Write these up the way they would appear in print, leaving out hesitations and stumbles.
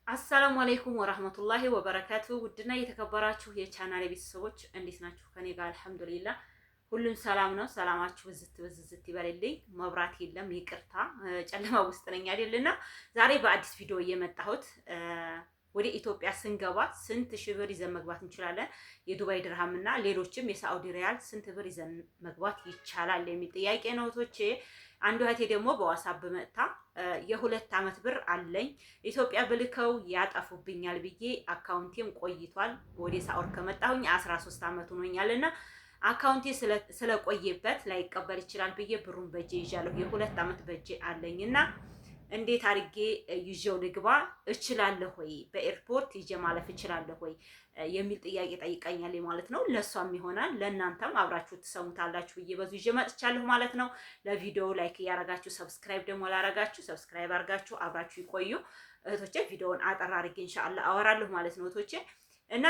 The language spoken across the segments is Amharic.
አሰላሙ አለይኩም ወራህመቱላሂ ወበረካቱ። ውድና የተከበራችሁ የቻናሌ ቤተሰቦች እንዴት ናችሁ? ከኔ ጋር አልሐምዱሊላህ ሁሉም ሰላም ነው። ሰላማችሁ ብዝት ብዝት ይበልልኝ። መብራት የለም ይቅርታ፣ ጨለማ ውስጥ ነኝ አይደልና ዛሬ በአዲስ ቪዲዮ እየመጣሁት ወደ ኢትዮጵያ ስንገባ ስንት ሺህ ብር ይዘን መግባት እንችላለን? የዱባይ ድርሃም እና ሌሎችም የሳዑዲ ሪያል ስንት ብር ይዘን መግባት ይቻላል የሚል ጥያቄ ነው እህቶቼ። አንዱ እህቴ ደግሞ በዋትስአፕ መጥታ የሁለት ዓመት ብር አለኝ ኢትዮጵያ ብልከው ያጠፉብኛል ብዬ አካውንቴም ቆይቷል ወደ ሳዑዲ ከመጣሁኝ 13 ዓመት ሆኖኛልና አካውንቴ ስለቆየበት ላይቀበል ይችላል ብዬ ብሩን በጄ ይዣለሁ። የሁለት ዓመት በጄ አለኝና እንዴት አድርጌ ይዤው ልግባ እችላለሁ ወይ? በኤርፖርት ይዤ ማለፍ እችላለሁ ወይ የሚል ጥያቄ ጠይቀኛል ማለት ነው። ለሷም ይሆናል ለእናንተም አብራችሁ ትሰሙታላችሁ ብዬ በዙ ይዤ መጥቻለሁ ማለት ነው። ለቪዲዮው ላይክ እያረጋችሁ ሰብስክራይብ ደግሞ ላረጋችሁ ሰብስክራይብ አርጋችሁ አብራችሁ ይቆዩ እህቶቼ። ቪዲዮውን አጠር አድርጌ ኢንሻአላህ አወራለሁ ማለት ነው እህቶቼ። እና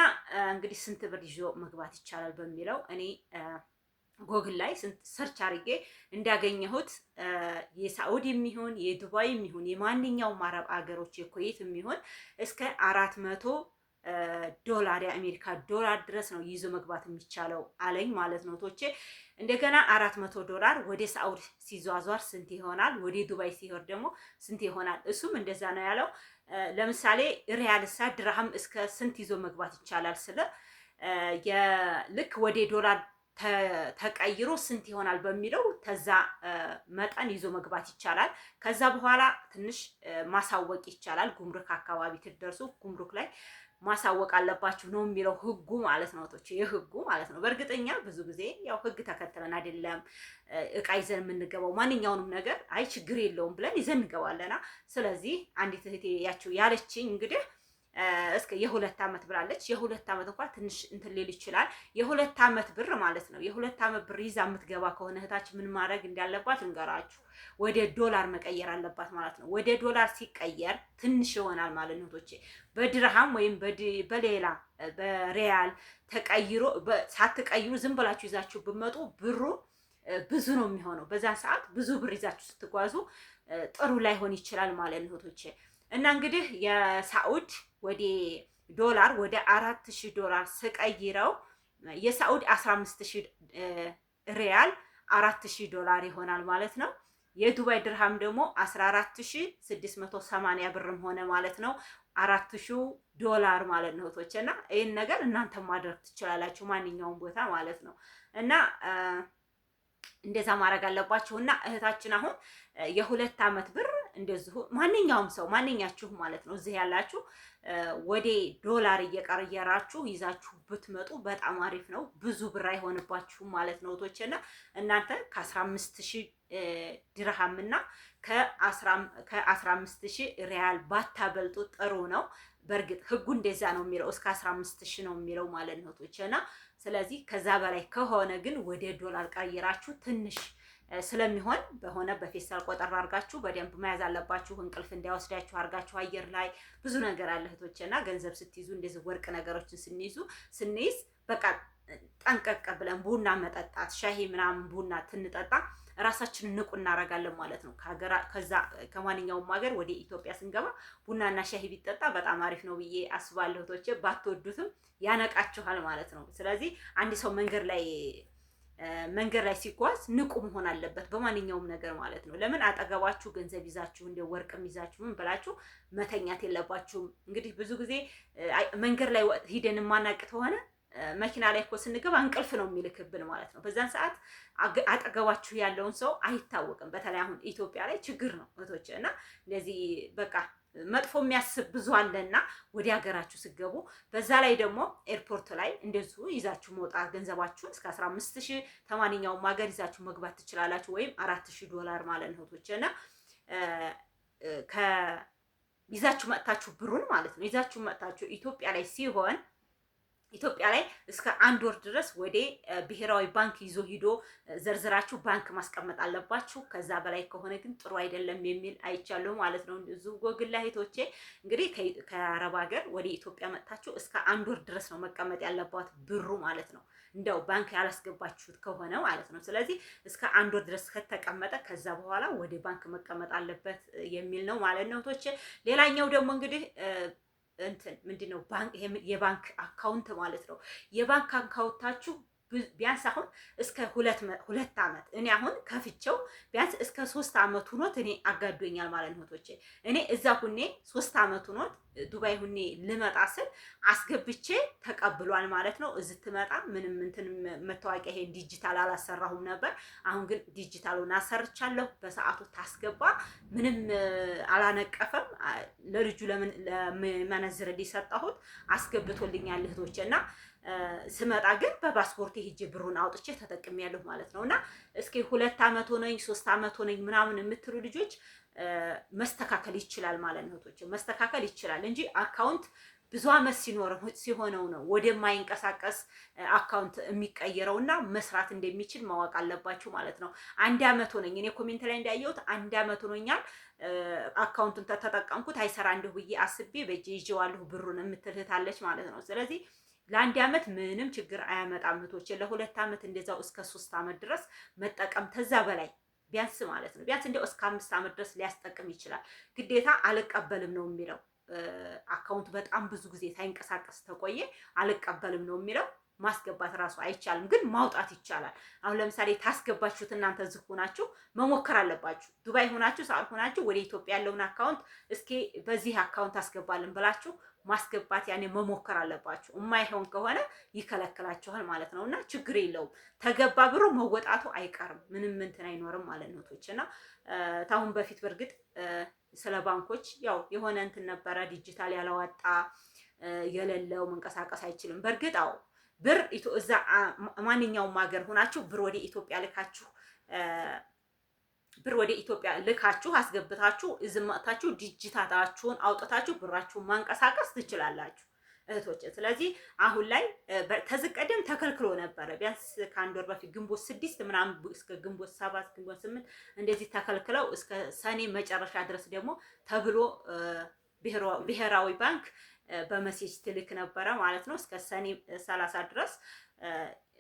እንግዲህ ስንት ብር ይዞ መግባት ይቻላል በሚለው እኔ ጎግል ላይ ሰርች አድርጌ እንዳገኘሁት የሳዑዲ የሚሆን የዱባይ የሚሆን የማንኛውም አረብ አገሮች የኩዌት የሚሆን እስከ 400 ዶላር የአሜሪካ ዶላር ድረስ ነው ይዞ መግባት የሚቻለው አለኝ ማለት ነው ቶቼ። እንደገና 400 ዶላር ወደ ሳዑዲ ሲዟዟር ስንት ይሆናል? ወደ ዱባይ ሲሄድ ደግሞ ስንት ይሆናል? እሱም እንደዛ ነው ያለው። ለምሳሌ ሪያልሳ ድርሃም እስከ ስንት ይዞ መግባት ይቻላል ስለ ልክ ወደ ዶላር ተቀይሮ ስንት ይሆናል በሚለው ተዛ መጠን ይዞ መግባት ይቻላል። ከዛ በኋላ ትንሽ ማሳወቅ ይቻላል። ጉምሩክ አካባቢ ትደርሱ ጉምሩክ ላይ ማሳወቅ አለባችሁ ነው የሚለው ህጉ ማለት ነው። ቶች የህጉ ማለት ነው። በእርግጠኛ ብዙ ጊዜ ያው ህግ ተከትለን አይደለም እቃ ይዘን የምንገባው። ማንኛውንም ነገር አይ ችግር የለውም ብለን ይዘን እንገባለና። ስለዚህ አንዲት እህቴ ያለችኝ እንግዲህ እስከ የሁለት ዓመት ብላለች። የሁለት ዓመት እንኳን ትንሽ እንትን ሊል ይችላል። የሁለት ዓመት ብር ማለት ነው። የሁለት ዓመት ብር ይዛ የምትገባ ከሆነ እህታችን ምን ማድረግ እንዳለባት እንገራችሁ። ወደ ዶላር መቀየር አለባት ማለት ነው። ወደ ዶላር ሲቀየር ትንሽ ይሆናል ማለት ነው ቶቼ። በድርሃም ወይም በሌላ በሪያል ተቀይሮ ሳትቀይሩ ዝም ብላችሁ ይዛችሁ ብመጡ ብሩ ብዙ ነው የሚሆነው። በዛን ሰዓት ብዙ ብር ይዛችሁ ስትጓዙ ጥሩ ላይሆን ይችላል ማለት ነው ቶቼ። እና እንግዲህ የሳዑድ ወደ ዶላር ወደ 4000 ዶላር ስቀይረው የሳዑድ 15000 ሪያል 4000 ዶላር ይሆናል ማለት ነው። የዱባይ ድርሃም ደግሞ 14680 ብርም ሆነ ማለት ነው 4000 ዶላር ማለት ነው እህቶቼ። እና ይሄን ነገር እናንተ ማድረግ ትችላላችሁ ማንኛውም ቦታ ማለት ነው። እና እንደዛ ማድረግ አለባችሁ። እና እህታችን አሁን የሁለት ዓመት ብር እንደዚሁ ማንኛውም ሰው ማንኛችሁ ማለት ነው እዚህ ያላችሁ ወደ ዶላር እየቀየራችሁ ይዛችሁ ብትመጡ በጣም አሪፍ ነው። ብዙ ብር አይሆንባችሁም ማለት ነው እህቶቼና እናንተ ከ15000 ድርሃም እና ከ15000 ሪያል ባታበልጡ ጥሩ ነው። በእርግጥ ህጉ እንደዛ ነው የሚለው እስከ 15000 ነው የሚለው ማለት ነው እህቶቼና። ስለዚህ ከዛ በላይ ከሆነ ግን ወደ ዶላር ቀይራችሁ ትንሽ ስለሚሆን በሆነ በፌስታል ቆጠር አድርጋችሁ በደንብ መያዝ አለባችሁ። እንቅልፍ እንዳይወስዳችሁ አድርጋችሁ አየር ላይ ብዙ ነገር አለ እህቶቼና። ገንዘብ ስትይዙ እንደዚህ ወርቅ ነገሮችን ስንይዝ በቃ ጠንቀቅ ብለን ቡና መጠጣት ሻሂ ምናምን ቡና ትንጠጣ ራሳችንን ንቁ እናደርጋለን ማለት ነው። ከዛ ከማንኛውም ሀገር ወደ ኢትዮጵያ ስንገባ ቡናና ሻሂ ቢጠጣ በጣም አሪፍ ነው ብዬ አስባለሁ እህቶቼ። ባትወዱትም ያነቃችኋል ማለት ነው። ስለዚህ አንድ ሰው መንገድ ላይ ሲጓዝ ንቁ መሆን አለበት በማንኛውም ነገር ማለት ነው። ለምን አጠገባችሁ ገንዘብ ይዛችሁ እንደ ወርቅም ይዛችሁ ምን ብላችሁ መተኛት የለባችሁም። እንግዲህ ብዙ ጊዜ መንገድ ላይ ሂደን ማናቅ ከሆነ መኪና ላይ እኮ ስንገባ እንቅልፍ ነው የሚልክብን ማለት ነው። በዛን ሰዓት አጠገባችሁ ያለውን ሰው አይታወቅም። በተለይ አሁን ኢትዮጵያ ላይ ችግር ነው እህቶቼ። እና እንደዚህ በቃ መጥፎ የሚያስብ ብዙ አለና ወደ ሀገራችሁ ስገቡ በዛ ላይ ደግሞ ኤርፖርት ላይ እንደዚሁ ይዛችሁ መውጣት ገንዘባችሁን እስከ 15000 ተማንኛውም ሀገር ይዛችሁ መግባት ትችላላችሁ። ወይም 4000 ዶላር ማለት ነው እህቶቼና ይዛችሁ መጥታችሁ ብሩን ማለት ነው ይዛችሁ መጥታችሁ ኢትዮጵያ ላይ ሲሆን ኢትዮጵያ ላይ እስከ 1 ወር ድረስ ወደ ብሔራዊ ባንክ ይዞ ሂዶ ዘርዝራችሁ ባንክ ማስቀመጥ አለባችሁ። ከዛ በላይ ከሆነ ግን ጥሩ አይደለም የሚል አይቻለሁ ማለት ነው። እዚሁ ጎግል ላይ እህቶቼ እንግዲህ ከአረብ ሀገር ወደ ኢትዮጵያ መጥታችሁ እስከ 1 ወር ድረስ ነው መቀመጥ ያለባት ብሩ ማለት ነው። እንደው ባንክ ያላስገባችሁት ከሆነ ማለት ነው። ስለዚህ እስከ 1 ወር ድረስ ከተቀመጠ ከዛ በኋላ ወደ ባንክ መቀመጥ አለበት የሚል ነው ማለት ነው እህቶቼ። ሌላኛው ደግሞ እንግዲህ እንትን ምንድነው ባንክ የባንክ አካውንት ማለት ነው። የባንክ አካውንታችሁ ቢያንስ አሁን እስከ ሁለት ዓመት እኔ አሁን ከፍቼው ቢያንስ እስከ 3 ዓመት ሁኖት እኔ አጋዶኛል ማለት ነው። ቶቼ እኔ እዛ ሁኔ 3 ዓመት ሁኖት ዱባይ ሁኔ ልመጣ ስል አስገብቼ ተቀብሏል ማለት ነው። እዚህ ትመጣ ምንም እንትን መታወቂያ ይሄ ዲጂታል አላሰራሁም ነበር። አሁን ግን ዲጂታሉን አሰርቻለሁ። በሰዓቱ ታስገባ ምንም አላነቀፈም። ለልጁ ለመነዝር ሊሰጣሁት አስገብቶልኛል እህቶቼ እና ስመጣ ግን በፓስፖርት ሄጄ ብሩን አውጥቼ ተጠቅሜያለሁ ማለት ነው። እና እስኪ 2 ዓመት ሆነኝ 3 ዓመት ሆነኝ ምናምን የምትሉ ልጆች መስተካከል ይችላል ማለት ነው። መስተካከል ይችላል እንጂ አካውንት ብዙ ዓመት ሲሆነው ነው ወደማይንቀሳቀስ አካውንት የሚቀየረውና መስራት እንደሚችል ማወቅ አለባችሁ ማለት ነው። 1 ዓመት ሆነኝ እኔ ኮሜንት ላይ እንዳየሁት 1 ዓመት ሆኖኛል አካውንቱን ተጠቀምኩት አይሰራ እንደው ብዬ አስቤ በእጄ ይዤዋለሁ ብሩን የምትልህታለች ማለት ነው። ስለዚህ ለ1 ዓመት ምንም ችግር አያመጣም እህቶቼ። ለ2 ዓመት እንደዛው እስከ 3 ዓመት ድረስ መጠቀም ተዛ በላይ ቢያንስ ማለት ነው ቢያንስ እንደው እስከ 5 ዓመት ድረስ ሊያስጠቅም ይችላል። ግዴታ አልቀበልም ነው የሚለው አካውንት በጣም ብዙ ጊዜ ሳይንቀሳቀስ ተቆየ አልቀበልም ነው የሚለው። ማስገባት ራሱ አይቻልም፣ ግን ማውጣት ይቻላል። አሁን ለምሳሌ ታስገባችሁት እናንተ እዚህ ሆናችሁ መሞከር አለባችሁ። ዱባይ ሆናችሁ ሰዓት ሆናችሁ ወደ ኢትዮጵያ ያለውን አካውንት እስኪ በዚህ አካውንት አስገባልን ብላችሁ ማስገባት ያኔ መሞከር አለባችሁ። የማይሆን ከሆነ ይከለክላችኋል ማለት ነው። እና ችግር የለውም ተገባ ብሩ መወጣቱ አይቀርም፣ ምንም እንትን አይኖርም ማለት ነው። እና ታሁን በፊት በርግጥ ስለ ባንኮች ያው የሆነ እንትን ነበረ ዲጂታል ያላወጣ የሌለው መንቀሳቀስ አይችልም። በርግጥ አዎ ብር እዛ ማንኛውም ሀገር ሆናችሁ ብር ወደ ኢትዮጵያ ልካችሁ አስገብታችሁ እዚህ መጥታችሁ ዲጂታላችሁን አውጥታችሁ ብራችሁን ማንቀሳቀስ ትችላላችሁ እህቶች። ስለዚህ አሁን ላይ ተዝቀደም ተከልክሎ ነበረ። ቢያንስ ከ1 ወር በፊት ግንቦት 6 ምናምን እስከ ግንቦት 7 ግንቦት 8 እንደዚህ ተከልክለው እስከ ሰኔ መጨረሻ ድረስ ደግሞ ተብሎ ብሔራዊ ባንክ በመሴጅ ትልክ ነበረ ማለት ነው። እስከ ሰኔ 30 ድረስ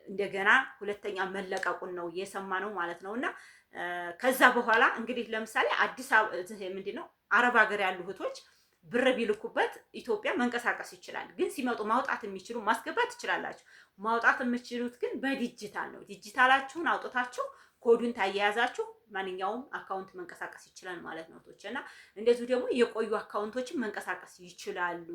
እንደገና ሁለተኛ መለቀቁን ነው የሰማነው ማለት ነው። እና ከዛ በኋላ እንግዲህ ለምሳሌ አዲስ አበባ ምንድነው አረብ ሀገር ያሉ እህቶች ብር ቢልኩበት ኢትዮጵያ መንቀሳቀስ ይችላል። ግን ሲመጡ ማውጣት የሚችሉ ማስገባት ትችላላችሁ። ማውጣት የምትችሉት ግን በዲጂታል ነው። ዲጂታላችሁን አውጥታችሁ ኮዱን ታያያዛችሁ ማንኛውም አካውንት መንቀሳቀስ ይችላል ማለት ነው እህቶች። እና እንደዚሁ ደግሞ የቆዩ አካውንቶችን መንቀሳቀስ ይችላሉ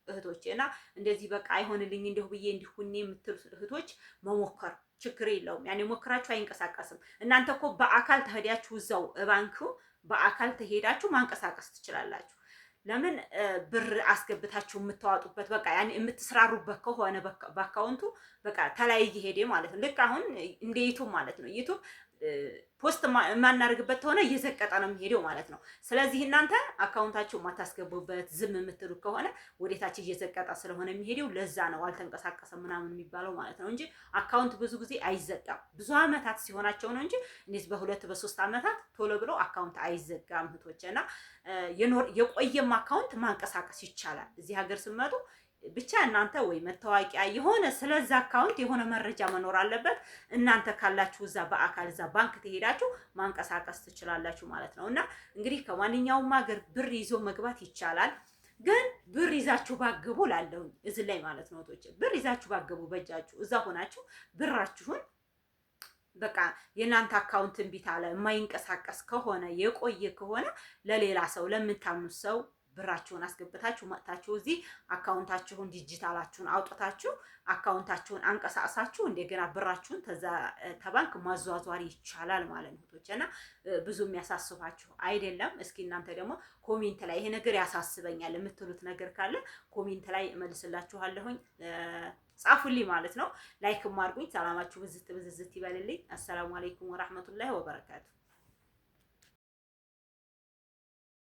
እህቶች። እና እንደዚህ በቃ አይሆንልኝ እንደው ብዬ እንዲሁን የምትሉ እህቶች መሞከር ችግር የለውም። ያኔ ሞክራችሁ አይንቀሳቀስም። እናንተ እኮ በአካል ተሄዳችሁ እዛው ባንኩ በአካል ተሄዳችሁ ማንቀሳቀስ ትችላላችሁ። ለምን ብር አስገብታችሁ የምታዋጡበት በቃ ያኔ የምትስራሩበት ከሆነ በአካውንቱ በቃ ተላይ እየሄደ ማለት ነው። ልክ አሁን እንደ ዩቱብ ማለት ነው። ዩቱብ ፖስት የማናደርግበት ከሆነ እየዘቀጠ ነው የሚሄደው ማለት ነው። ስለዚህ እናንተ አካውንታችሁ የማታስገቡበት ዝም የምትሉ ከሆነ ወዴታች እየዘቀጠ ስለሆነ የሚሄደው ለዛ ነው አልተንቀሳቀሰም ምናምን የሚባለው ማለት ነው እንጂ አካውንት ብዙ ጊዜ አይዘጋም። ብዙ አመታት ሲሆናቸው ነው እንጂ እነዚህ በ2 በ3 አመታት ቶሎ ብለው አካውንት አይዘጋም እህቶች። እና የቆየም አካውንት ማንቀሳቀስ ይቻላል። እዚህ ሀገር ስትመጡ ብቻ እናንተ ወይ መታወቂያ የሆነ ስለዛ አካውንት የሆነ መረጃ መኖር አለበት። እናንተ ካላችሁ እዛ በአካል እዛ ባንክ ትሄዳችሁ ማንቀሳቀስ ትችላላችሁ ማለት ነው። እና እንግዲህ ከማንኛውም ሀገር ብር ይዞ መግባት ይቻላል። ግን ብር ይዛችሁ ባግቡ ላለሁ እዚህ ላይ ማለት ነው እህቶች፣ ብር ይዛችሁ ባግቡ በእጃችሁ እዛ ሆናችሁ ብራችሁን በቃ የእናንተ አካውንት እምቢት አለ የማይንቀሳቀስ ከሆነ የቆየ ከሆነ ለሌላ ሰው ለምታምኑት ሰው ብራችሁን አስገብታችሁ መጥታችሁ እዚህ አካውንታችሁን ዲጂታላችሁን አውጥታችሁ አካውንታችሁን አንቀሳቅሳችሁ እንደገና ብራችሁን ተባንክ ማዟዟር ይቻላል ማለት ነው እህቶች። እና ብዙ የሚያሳስባችሁ አይደለም። እስኪ እናንተ ደግሞ ኮሜንት ላይ ይሄ ነገር ያሳስበኛል የምትሉት ነገር ካለ ኮሜንት ላይ እመልስላችኋለሁኝ። ጻፉልኝ ማለት ነው። ላይክም አድርጉኝ። ሰላማችሁ ብዝት ይበልልኝ። አሰላሙ አለይኩም ወራህመቱላሂ ወበረካቱ።